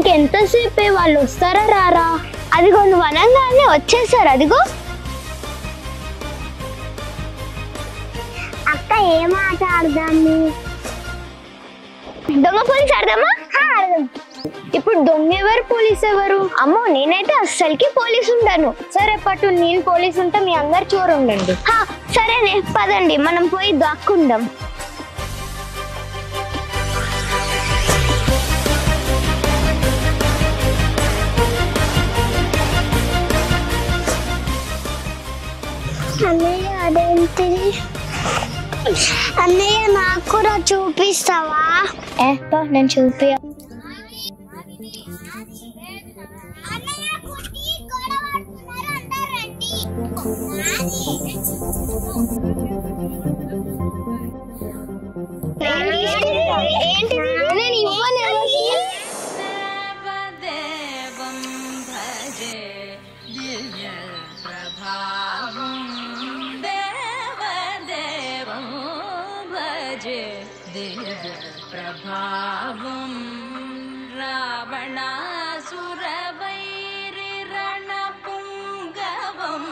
ఇంకెంతసేపే వాళ్ళు వస్తారా రారా? అదిగో నువ్వు అనగానే వచ్చేసారు. అదిగో అక్క ఏం ఆట ఆడదాం? దొంగ పోలీస్ ఆడదామా? ఇప్పుడు దొంగ ఎవరు పోలీస్ ఎవరు? అమ్మో నేనైతే అస్సలకి పోలీస్ ఉంటాను. సరే పట్టు, నేను పోలీస్ ఉంటా, మీ అందరు చోరు ఉండండి. సరేనే పదండి మనం పోయి దాక్కుందాం. అన్నయ్య అదేంటిది? అన్నయ్య నాకు కూడా చూపిస్తావా? నేను చూపి ప్రభావం రావణాసురవైరిరణ పుంగవం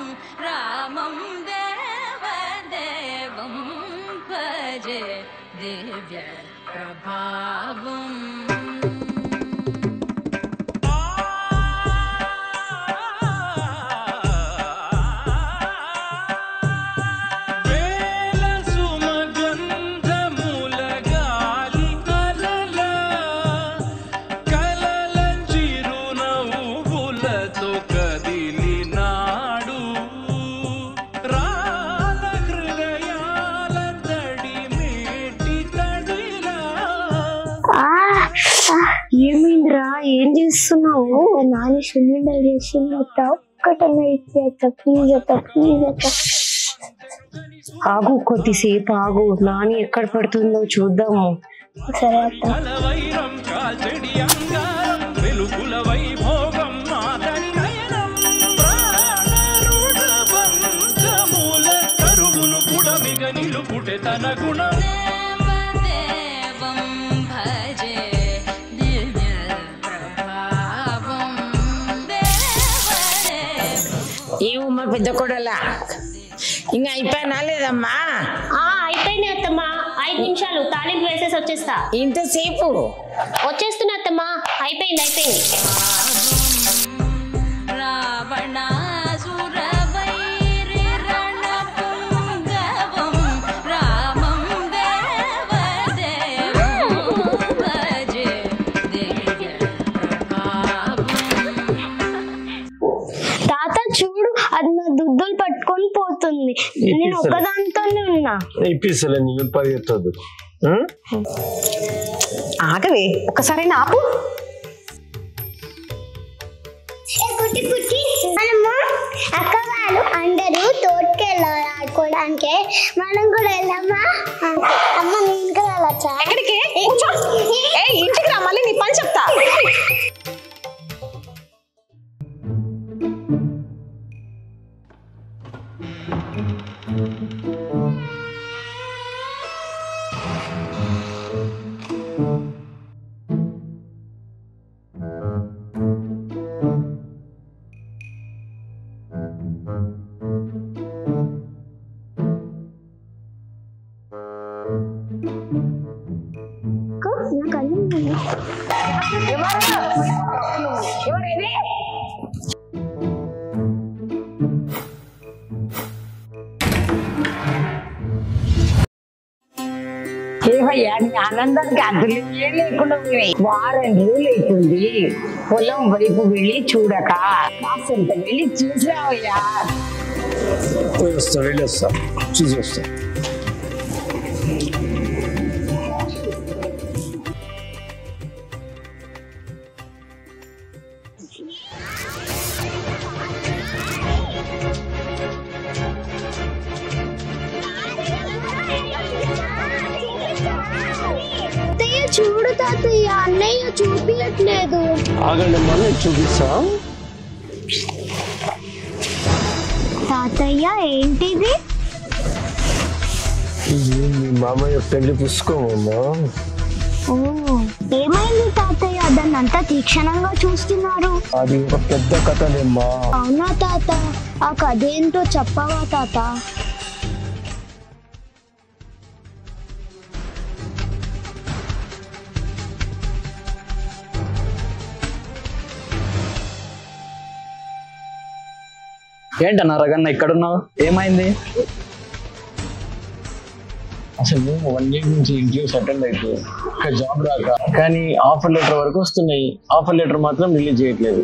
రామం దేవదేవం భజే దివ్య ప్రభావం. ఏమైందిరా? ఏం చేస్తున్నావు? నాని సిలిండర్ చేసింది ఒక్కటన్నా ఇచ్చేస్తా ప్లీజ్ అత్త, ప్లీజ్ అత్త. ఆగు, కొద్దిసేపు ఆగు, నాని ఎక్కడ పడుతుందో చూద్దాము. సరే అత్త. ఏమమ్మా పెద్ద కొడలా, ఇంకా అయిపోయినా లేదమ్మా? అయిపోయింది అత్తమ్మా, 5 నిమిషాలు తాలింపు వేసేసి వచ్చేస్తా. ఇంతసేపు వచ్చేస్తున్నా అత్తమ్మా, అయిపోయింది. చూడు, అది నా దుద్దులు పట్టుకొని పోతుంది. నేను ఒక్కదాంతోనే ఉన్నా. పరిగెత్తద్దు. ఆగవే, ఒక్కసారి ఆపు. మనము అక్క వాళ్ళు అందరూ తోటకెళ్ళాలి ఆడుకోవడానికి, మనం కూడా వెళ్దామా? అమ్మ నేను కూడా వెళ్ళొచ్చా? ఎక్కడికి? ఇంటికి రా, మళ్ళీ నీ పని చెప్తా. ఏమయ్యా, నీ ఆనందానికి అసలు ఏం లేకుండా ఉన్నాయి. వారం రోజులు అవుతుంది పొలం వైపు వెళ్ళి చూడక, కాసంత వెళ్ళి చూసావయ్యా. వెళ్ళొస్తా, చూసి వస్తా. చూడు తాతయ్య, అన్నయ్య చూపించట్లేదు. ఆగండి, మళ్ళీ చూపిస్తా. తాతయ్య ఏంటిది? ఇది మీ మామయ్య పెళ్లి పుస్తకం అమ్మా. ఓ, ఏమైంది తాతయ్య దాన్ని అంతా తీక్షణంగా చూస్తున్నారు? అది ఒక పెద్ద కథలేమ్మా. అవునా తాత? ఆ కథ ఏంటో చెప్పవా తాత? ఏంటన్నా రగన్న ఇక్కడున్నావు, ఏమైంది? అసలు 1 year నుంచి ఇంటర్వ్యూస్ అటెండ్ అయితే ఇక్కడ జాబ్ రాక, కానీ ఆఫర్ లెటర్ వరకు వస్తున్నాయి. ఆఫర్ లెటర్ మాత్రం రిలీజ్ చేయట్లేదు.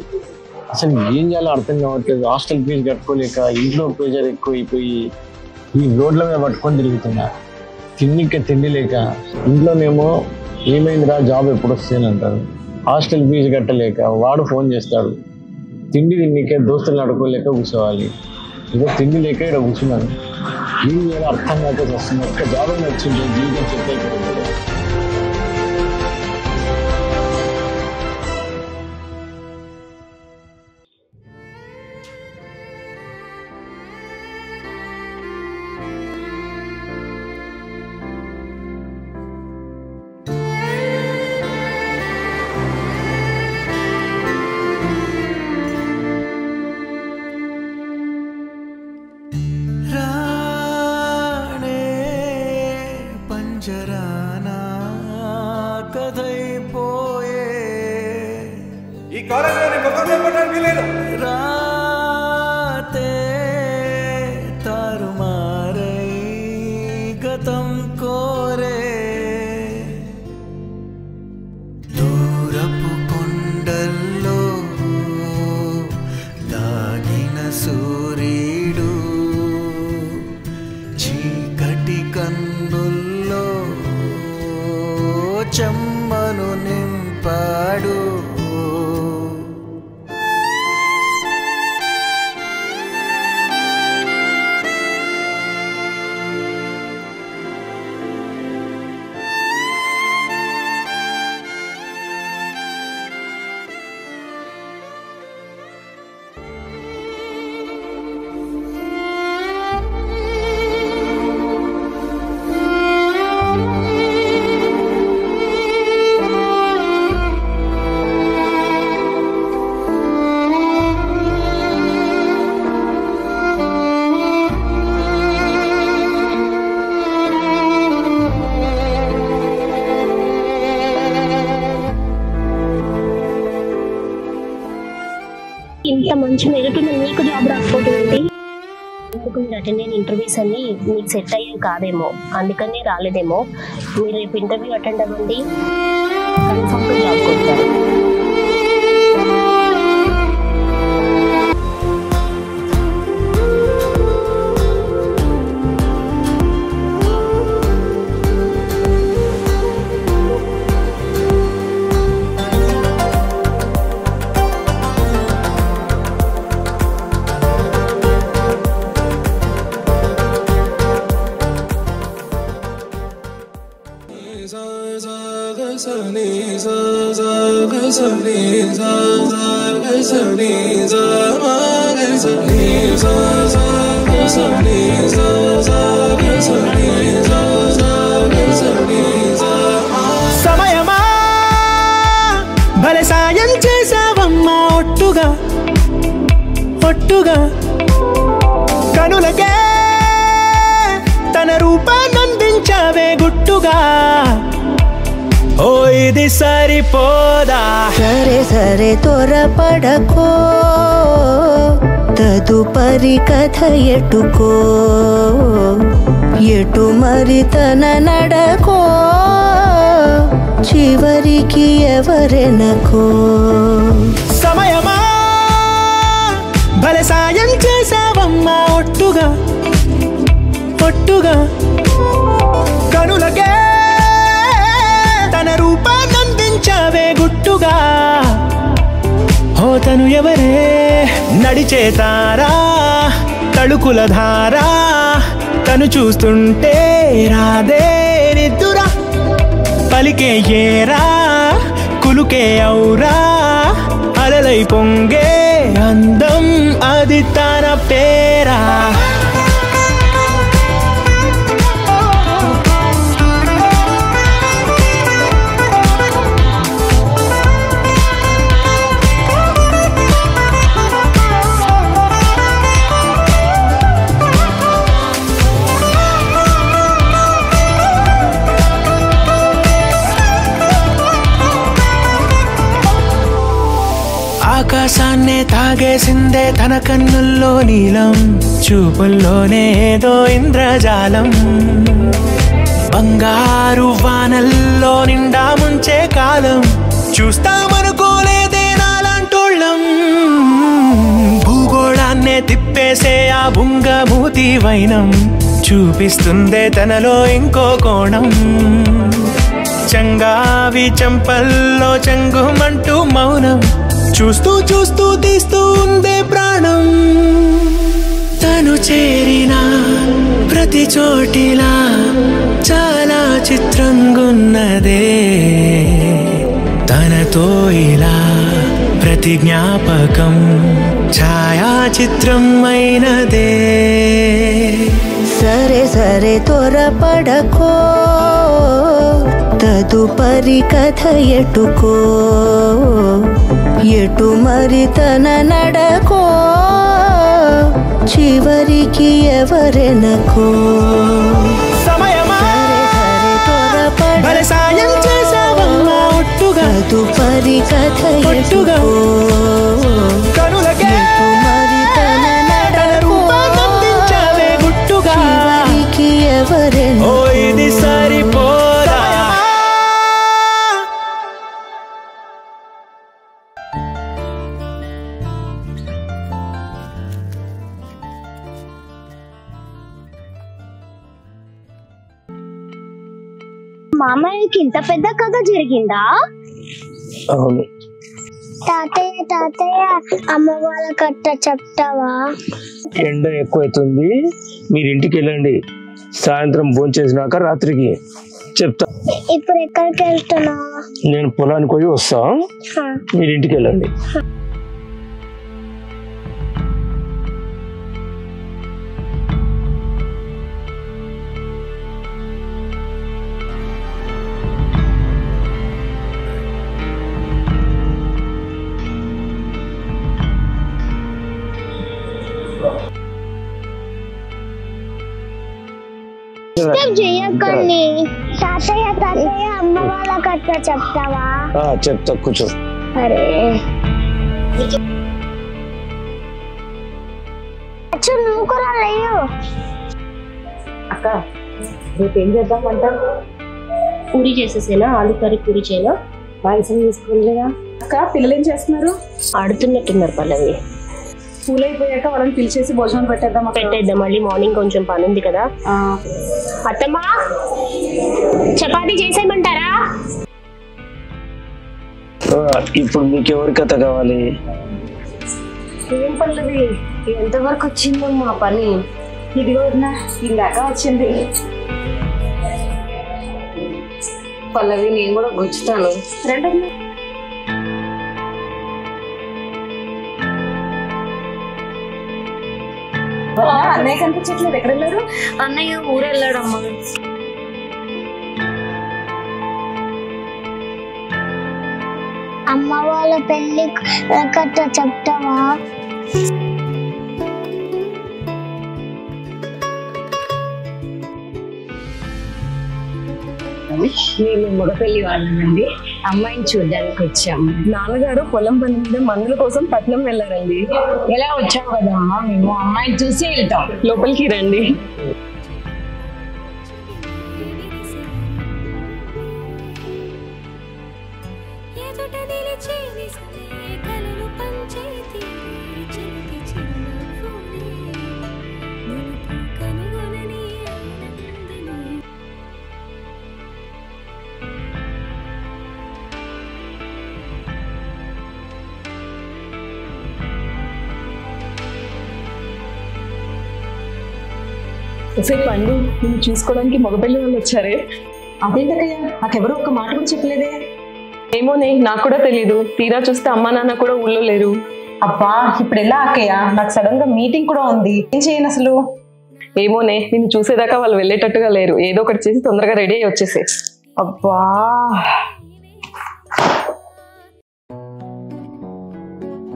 అసలు ఏం చేయాలో అర్థం కావట్లేదు. హాస్టల్ ఫీజు కట్టుకోలేక, ఇంట్లో ప్రెజర్ ఎక్కువైపోయి ఈ రోడ్ల మీద పట్టుకొని తిరుగుతున్నా. తిండి లేక, ఇంట్లోనేమో ఏమైందిరా జాబ్ ఎప్పుడు వస్తేనే అంటారు. హాస్టల్ ఫీజు కట్టలేక వాడు ఫోన్ చేస్తాడు. తిండి తిండికే దోస్తులు నడుకోలేక కూర్చోవాలి. ఏదో తిండి లేక ఇక్కడ కూర్చున్నాను. ఏం చేయాలో అర్థం కాక వస్తుంది. ఒక్క జాబ్ అయినా వచ్చింటే జీవితం సెట్ అయిపోతుంది. చెమ్మను నింపాడు. ఇంత మంచి మెరిట్ నీకు జాబ్ రాకపోతుంది. మీరు అటెండ్ అయిన ఇంటర్వ్యూస్ అన్ని మీకు సెట్ అయ్యేవి కాదేమో, అందుకనే రాలేదేమో. మీరు రేపు ఇంటర్వ్యూ అటెండ్ అవ్వండి, కన్ఫర్మ్గా జాబ్ కొడతారు. సమయమా భలే సాయం చేసావమ్మా, ఒట్టుగా ఒట్టుగా కనులకే తన రూపాన్నందించావే గుట్టుగా. ఓ ఇది సరిపోదా, సరే సరే త్వరపడకో, తదుపరి కథ ఎటుకో, ఎటు మరి తన నడకో, చివరికి ఎవరెనకో. సమయమా భలే సాయం చేసావమ్మా, ఒట్టుగా ఒట్టుగా కనులకే తన రూపాన్నందించావే గుట్టుగా. ఓ తను ఎవరే, నడిచే తారా, తళుకుల ధారా, తను చూస్తుంటే రాదే నిద్దురా, పలికే ఏరా, కులుకే ఔరా, అలలై పొంగే అందం అది తన పేరా. ఆకాశాన్నే తాగేసిందే తన కన్నుల్లో నీలం, చూపుల్లోనే ఏదో ఇంద్రజాలం. బంగారు వానల్లో నిండా ముంచే కాలం, చూస్తామనుకోలేదే నాలాంటోళ్ళం. భూగోళాన్నే తిప్పేసే ఆ బుంగమూతి వైనం, చూపిస్తుందే తనలో ఇంకో కోణం. చంగావి చంపల్లో చంగుమంటూ మౌనం, చూస్తూ చూస్తూ తీస్తూ ఉందే ప్రాణం. తను చేరిన ప్రతి చోటిలా చాలా చిత్రంగున్నదే, తనతో ఇలా ప్రతి జ్ఞాపకం ఛాయాచిత్రం అయినదే. సరే సరే త్వరపడకో, తదుపరి కథ ఎటుకో, ఎటు మరి తన నడకో, చివరికి ఎవరెనకో. సమయమా సరే త్వరపడకో, సాయం చేసావమ్మా ఒట్టుగా, తదుపరి కథ ఒట్టుగా. ఎటుకో, కనులకే ఎటు మరి తన నడకో, రూపాన్నందించావే గుట్టుగా, చివరికి ఎవరెనకో. ఓ ఇది సరిపోదా. మామయ్యకి ఇంత పెద్ద కథ జరిగిందా? అవును. తాతయ్య తాతయ్య అమ్మ వాళ్ళ కట్ట చెప్తావా? ఎండ ఎక్కువైతుంది, మీరు ఇంటికి వెళ్ళండి. సాయంత్రం భోంచేసినాక రాత్రికి చెప్తా. ఇప్పుడు ఎక్కడికి వెళ్తున్నావు? నేను పొలానికి పోయి వస్తా, మీరు ఇంటికి వెళ్ళండి. చెయ్యకండి. తాతయ్య తాతయ్య అమ్మ వాళ్ళ కట్ట చెప్తావా? చెప్తా, కూర్చో. అరే నువ్వు కూడా లేవు. అక్క రేపు ఏం చేద్దామంట? పూరి చేసేసేనా? ఆలు కర్రీ పూరి చేయనా? పాయసం తీసుకోలేదా? అక్క పిల్లలు ఏం చేస్తున్నారు? ఆడుతున్నట్టున్నారు పల్లవి. స్కూల్ అయిపోయాక వాళ్ళని పిలిచేసి భోజనం పెట్టేద్దాం. పెట్టేద్దాం, మళ్ళీ మార్నింగ్ కొంచెం పని ఉంది కదా. అత్తమ్మా చపాతీ చేసేయమంటారా? ఇప్పుడు మీకు ఎవరి కథ కావాలి? ఏం పల్లవి ఎంతవరకు వచ్చిందమ్మా పని? ఇదిగో ఇందాక వచ్చింది. పల్లవి నేను కూడా గుచ్చుతాను. రెండో అన్నయ్య కనిపించట్లేదు, ఎక్కడ వెళ్ళారు? అన్నయ్య ఊరు వెళ్ళాడమ్మా. అమ్మ వాళ్ళ పెళ్లి కట్ట చెప్తావా? మేము మగపల్లి వాళ్ళనండి, అమ్మాయిని చూడడానికి వచ్చాము. నాన్నగారు పొలం పని మీద మందుల కోసం పట్నం వెళ్ళారండి. ఎలా వచ్చావు కదా, మేము అమ్మాయిని చూసి వెళ్తాం. లోపలికి రండి. పండు నేను చూసుకోవడానికి మగపిల్లి వాళ్ళు వచ్చారే. అదేంటయ్యా, నాకెవరో ఒక మాట కూడా చెప్పలేదే. ఏమోనే, నాకు కూడా తెలీదు. తీరా చూస్తే అమ్మా నాన్న కూడా ఊళ్ళో లేరు. అబ్బా ఇప్పుడు ఎలా అక్కయ్య? నాకు సడన్ గా మీటింగ్ కూడా ఉంది, ఏం చేయను అసలు? ఏమోనే, నేను చూసేదాకా వాళ్ళు వెళ్ళేటట్టుగా లేరు. ఏదో ఒకటి చేసి తొందరగా రెడీ అయ్యి వచ్చేసే. అబ్బా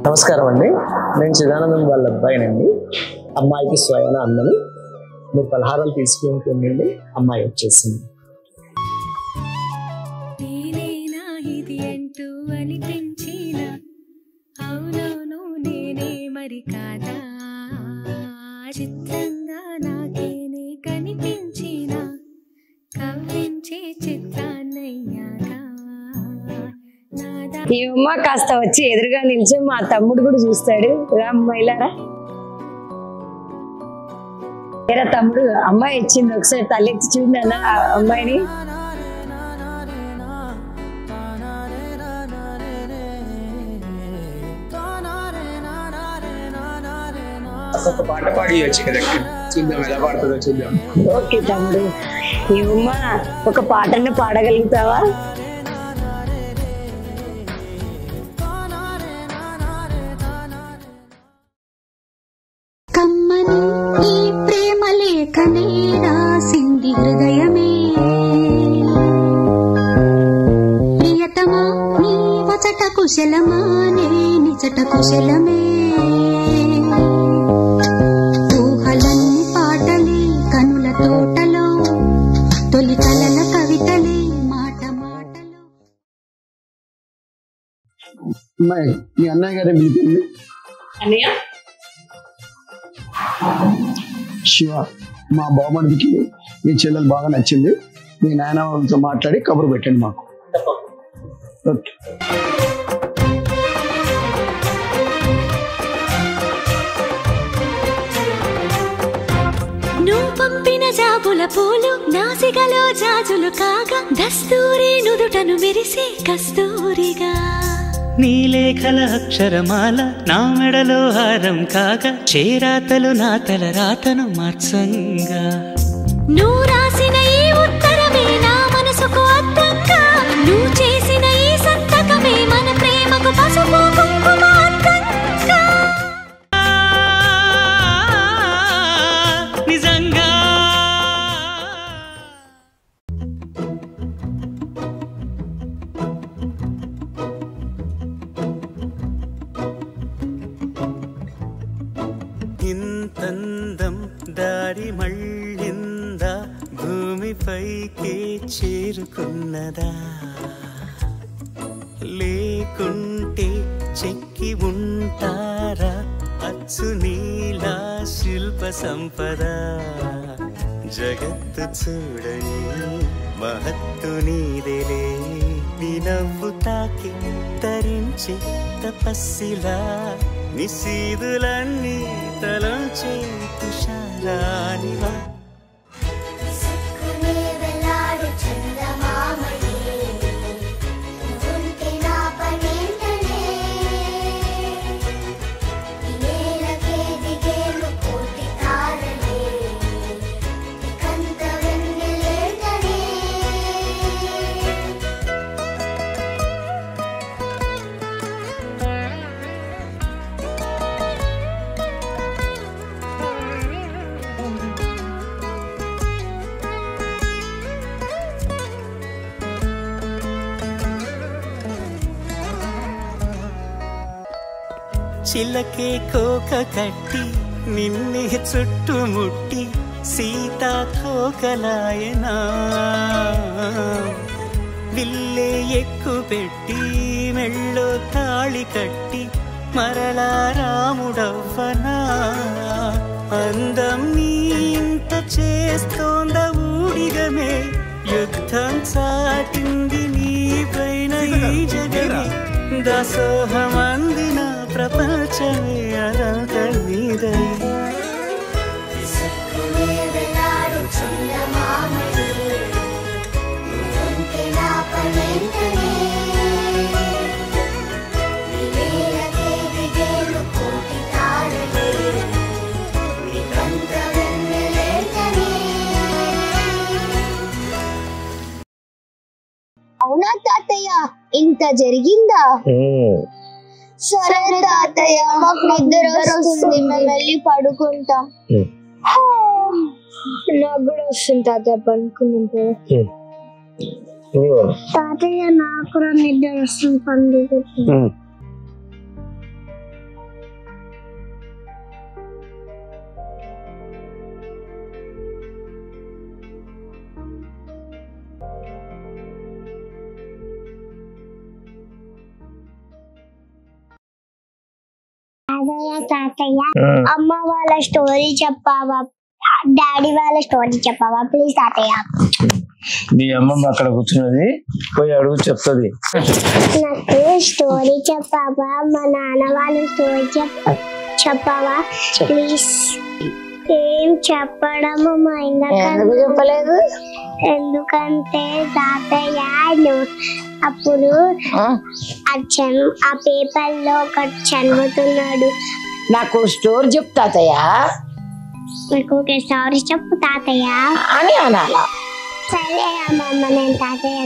నమస్కారం అండి, నేను చిదానందం వాళ్ళ అబ్బాయినండి. అమ్మాయికి స్వయం అన్నని మీరు పలహారాలు తీసుకుంటుండండి. అమ్మాయి వచ్చేసింది. ఇది అంటూ అనిపించిన అవునవును చిత్రంగా నాకేనే కనిపించిన కవ్వించే చిత్రాన్నయ్యాగా ఈ అమ్మ కాస్త వచ్చి ఎదురుగా నిలిచి మా తమ్ముడు కూడా చూస్తాడు. అమ్మాయిలారా ఏరా తమ్ముడు, అమ్మాయి ఇచ్చింది, ఒకసారి తలెత్తి చూడన్నా అమ్మాయిని. ఒక పాట పాడి వచ్చి కదా, చూద్దాం ఎలా పాడుతుందో చూద్దాం. ఓకే తమ్ముడు, ఈ అమ్మ ఒక పాటను పాడగలుగుతావా? కమ్మని ఈ ప్రేమ లేఖనే రాసింది హృదయమే, ప్రియతమా నీ వచట కుశలమా నే నిజట కుశలమే, ఊహలన్నీ పాటలే కనుల తోటలో తొలి కలల కవితలే మాట మాటలో. అమ్మాయి, మీ అన్నయ్య గారే పిలిచింది. అన్నయ్య శివ, మా బావమడికి మీ చెల్లెలు బాగా నచ్చింది. మీ నాయన వాళ్ళతో మాట్లాడి కబురు పెట్టండి మాకు. ఓకే. నువ్వు పంపిన జాబుల పూలు నాసికలో జాజులు కాగా, దస్తూరి నుదుటను మెరిసే కస్తూరిగా, నీలేఖల అక్షరమాల నా మెడలో హారం కాగా, చేరాతలు నా తల రాతను మార్చంగా, నువ్వు రాసిన ఈ ఉత్తరమే నా మనసుకు అర్థంగా, నువ్వు చేసిన ఈ సంతకమే మన ప్రేమకు పసుపు కుంకుమ అర్థంగా. నిజంగా ఇంతందం దారి మళ్ళిందా, భూమిపైకే చేరుకున్నదా, లేకుంటే చెక్కి ఉంటారా అచ్చు నీలా శిల్ప సంపద, జగత్తు చూడని మహత్తు నీదేలే, నీ నవ్వు తాకి తరించి తపస్సిలా, నిశీదులన్నీ తలంచే తుషారానివా. చిలకే కోక కట్టి నిన్నే చుట్టుముట్టి సీతాకోకలాయనా, విల్లే ఎక్కు పెట్టి మెళ్ళో తాళి కట్టి మరలా రాముడవ్వనా, అందం నీ ఇంత చేస్తోంద ఊడిగమే, యుద్ధం చాటింది నీ పైన ఈ జగమే, దాసోహమందిన ప్రపంచమే అదంత నీదై. అవునా తాతయ్య, ఇంత జరిగిందా? సరే తాతయ్య, మాకు నిద్ర వస్తుంది, మేము వెళ్ళి పడుకుంటాం. నాకు కూడా వస్తుంది తాతయ్య, పడుకుంటాం. తాతయ్య నాకు కూడా నిద్ర వస్తుంది, పండుకుంటాం. తాతయ్య అమ్మ వాళ్ళ స్టోరీ చెప్పావా, డాడీ వాళ్ళ స్టోరీ చెప్పావా ప్లీజ్ తాతయ్య. మీ అమ్మమ్మ అక్కడ కూర్చున్నది, పోయి అడుగు చెప్తుంది. నాకు స్టోరీ చెప్పావా, మా నాన్న వాళ్ళ స్టోరీ చెప్పావా ప్లీజ్. ఏం చెప్పడము మా ఎందుకు చెప్పలేదు? ఎందుకంటే తాతయ్య అప్పుడు ఆ పేపర్ లో ఒకటి చదువుతున్నాడు. నాకు స్టోరీ చెప్పు తాతయ్య నాకు ఒక స్టోరీ చెప్పు తాతయ్య అని అనాలా? సరే అమ్మమ్మ నేను తాతయ్య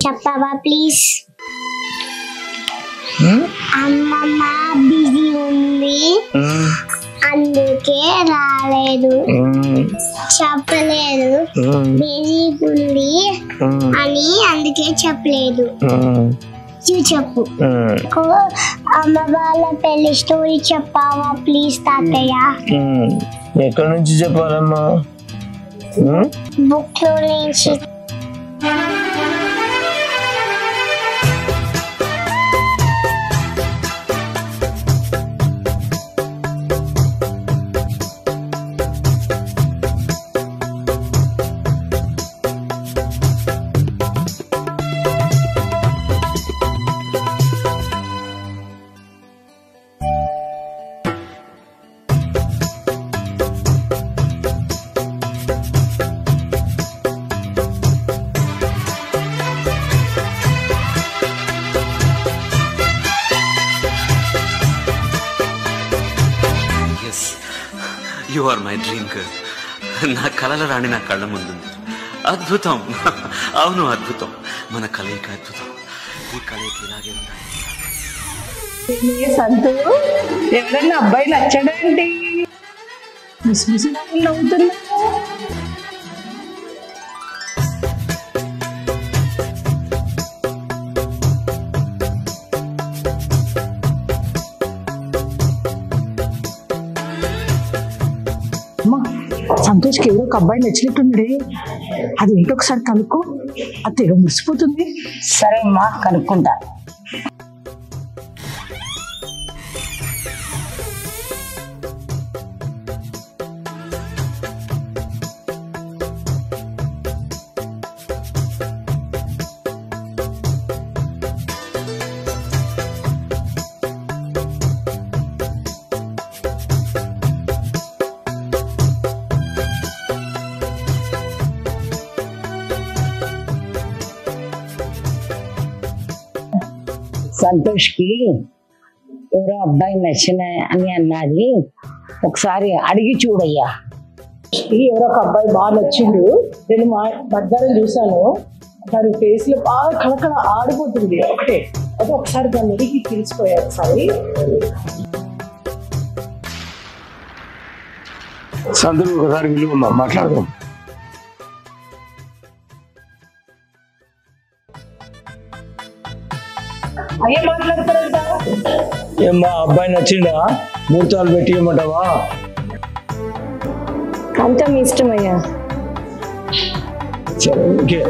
చెప్పవా ప్లీజ్. అమ్మమ్మ బిజీ ఉంది అందుకే రాలేదు, చెప్పలేదు. బిజీ ఉంది అని అందుకే చెప్పలేదు. చెప్పు. అమ్మ వాళ్ళ పెళ్లి స్టోరీ చెప్పావా ప్లీజ్ తాతయ్య. ఎక్కడి నుంచి చెప్పాలమ్మా? బుక్ లో నుంచి. You are my dream girl. నా కలల రాణి నా కళ్ళ ముందుంది. అద్భుతం, అవును అద్భుతం. మన కలయిక అద్భుతం. ఈ కలయిక ఇలాగే ఉన్నాయి. సంతు ఎవరన్నా అబ్బాయి నచ్చాడండి? ముసిముసి నవ్వుతున్నా. సంతోష్కి ఎవరో ఒక అబ్బాయి నచ్చినట్టున్నాడే, అది ఏంటో ఒకసారి కనుక్కో. అది తెగ మురిసిపోతుంది. సరే అమ్మా కనుక్కుంటా. సంతోష్కి ఎవరో అబ్బాయి నచ్చిన అని అన్నది, ఒకసారి అడిగి చూడయ్యా. ఎవరో ఒక అబ్బాయి బాగా నచ్చిండు. నేను మధ్యాహ్నం చూసాను, దాని ఫేస్ లో బాగా కళకళ ఆడిపోతుంది ఒకటే. అది ఒకసారి దాన్ని అడిగి తెలిసిపోయా. ఒకసారి సంతలు ఒకసారి విలువమ్మా, మాట్లాడదాం. అయ్యే మాట్లాడతారంట. ఏమ్మా అబ్బాయి నచ్చిందా? ముహూర్తాలు పెట్టి ఇవ్వమంటావా? అంతా మీ ఇష్టం అయ్యా. సరే ఓకే.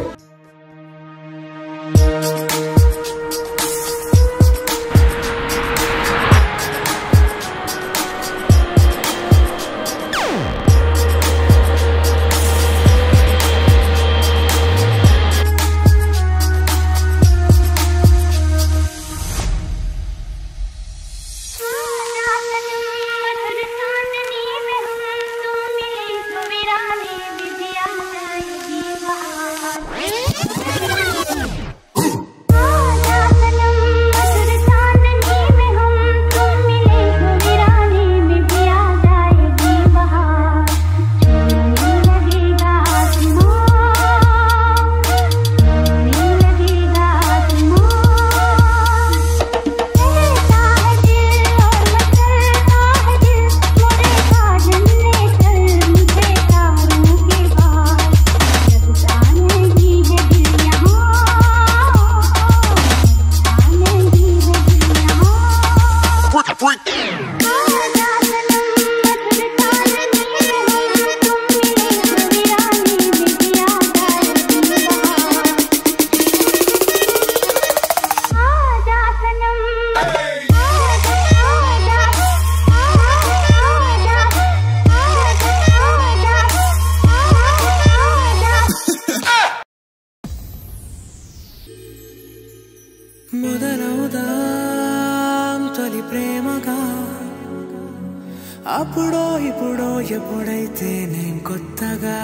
ఇంకెప్పుడైతే నేను కొత్తగా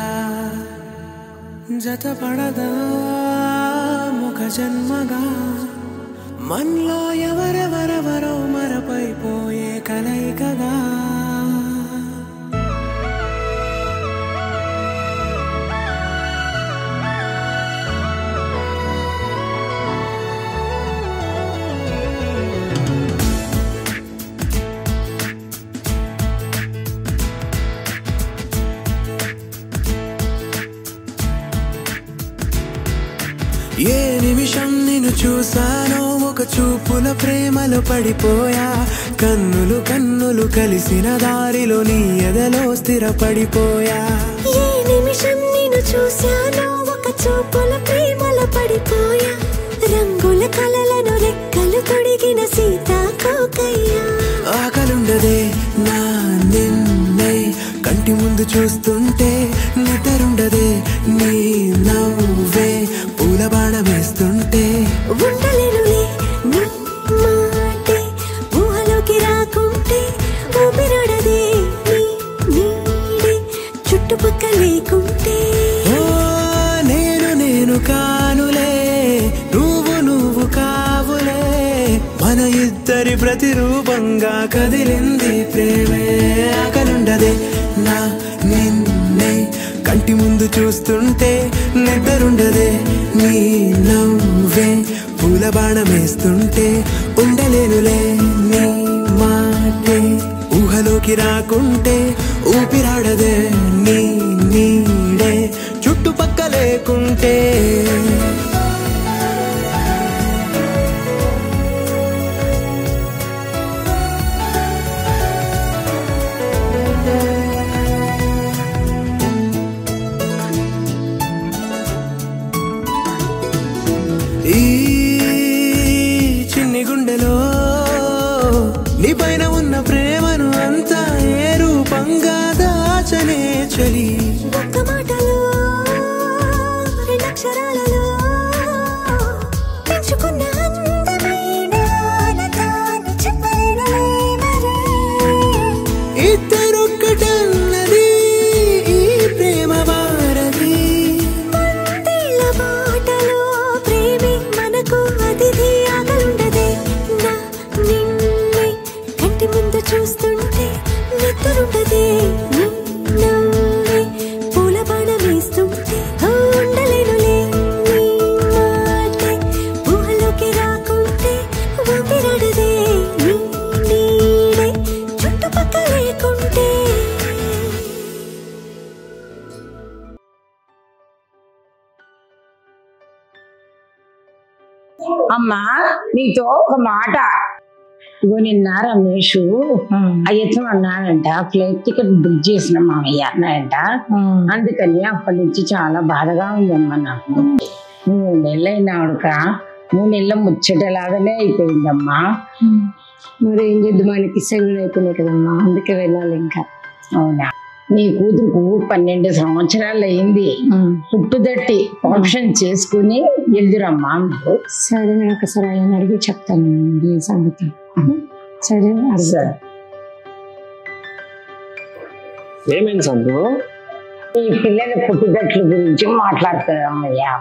జతపడదా ఒక జన్మగా మనలో ఎవరెవరెవరో మరపైపోయే కలయికగా ఏ నిమిషం నిన్ను చూసానో ఒక చూపుల ప్రేమలో పడిపోయా కన్నులు కన్నులు కలిసిన దారిలో నీ ఎదలో స్థిరపడిపోయా ఏ నిమిషం నిన్ను చూశానో ఒక చూపుల ప్రేమలో పడిపోయా రంగుల కలలను రెక్కలు తొడిగిన సీతాకోకయ్యా ఆకలుండదే నా నిన్నే కంటి ముందు చూస్తుంటే నిద్రుండదే నీ నవ్వే పూల బాణం వేస్తుంటే ఉండలేనులే నీ మాటే ఊహలోకి రాకుంటే ఊపిరాడదే నీ నీడే చుట్టుపక్కల లేకుంటే ఓ నేను కానులే నువ్వు కావులే మన ఇద్దరి ప్రతిరూపంగా కదిలింది ప్రేమే ఆకలుండదే నా నిన్నే కంటి ముందు చూస్తుంటే నిద్రుండదే నీ నవ్వే పూల బాణం వేస్తుంటే ఉండలేనులే నీ మాటే ఊహలోకి రాకుంటే ఊపిరాడదే నీ నీడే చుట్టుపక్క లేకుంటే ఈ చిన్ని గుండెలో నీ పైన ఉన్న ప్రేమను అంతా ఏ రూపంగా దాచనే చలి ఒక్క మాటలో రెండక్షరాలలో పెంచుకున్న అందమైన ఆనందాన్ని చెప్పలేనులే మరి ఇద్దరొక్కటన్నది ఈ ప్రేమ వారది మందిల బాటలో ప్రేమే మనకు అతిథి ఆగలుండదే నా నిన్నే కంటి ముందు చూస్తుంటే నిద్రుండదే నీ నవ్వే పూల బాణం వేస్తుంటే ఉండలేనులే నీ మాటే ఊహలోకి రాకుంటే ఊపిరాడదే నీ నీడే చుట్టుపక్కల లేకుంటే అమ్మా నీతో ఒక మాట. ఇగో నిన్న రమేష్ అయ్యత్వం అన్నాడంట, ఫ్లైట్ టికెట్ బుక్ చేసిన మామయ్య అన్నాడంట. అందుకని అప్పటి నుంచి చాలా బాధగా ఉందమ్మా నాకు. 3 నెలలు అయినా ఉడక 3 నెలల ముచ్చటలాగానే అయిపోయిందమ్మా. మరి ఏం చేద్దాం, మనకి సెలవులు అయిపోయినాయి కదమ్మా, అందుకే వెళ్ళాలి ఇంకా. అవునా, నీ కూతురుకు 12 సంవత్సరాలు అయింది. పుట్టుదట్టి ఫంక్షన్ చేసుకుని వెళ్దురమ్మా. సరే, నేను ఒకసారి ఆయన అడిగి చెప్తాను ఈ సంగతి. సరే సరే. ఏమైంది సంతు? ఈ పిల్లల పుట్టుదట్ల గురించి మాట్లాడుతున్నామయ్యా.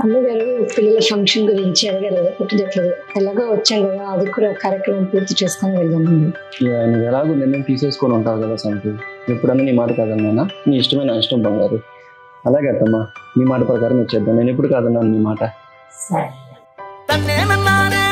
అమ్మగారు పిల్లల ఫంక్షన్ గురించి అడిగారు, పుట్టుదట్లేదు. ఎలాగో వచ్చాం కదా, అది కూడా కార్యక్రమం పూర్తి చేసుకొని వెళ్దామండి. నువ్వు ఎలాగో నిర్ణయం తీసేసుకొని ఉంటావు కదా సంతు, ఎప్పుడన్నా నీ మాట కాదన్నా. నీ ఇష్టమే నా ఇష్టం బంగారు. అలాగే అత్తమ్మా, నీ మాట ప్రకారం వచ్చేద్దాం. నేను ఎప్పుడు కాదన్నాను నీ మాట. తన్నే నన్నానే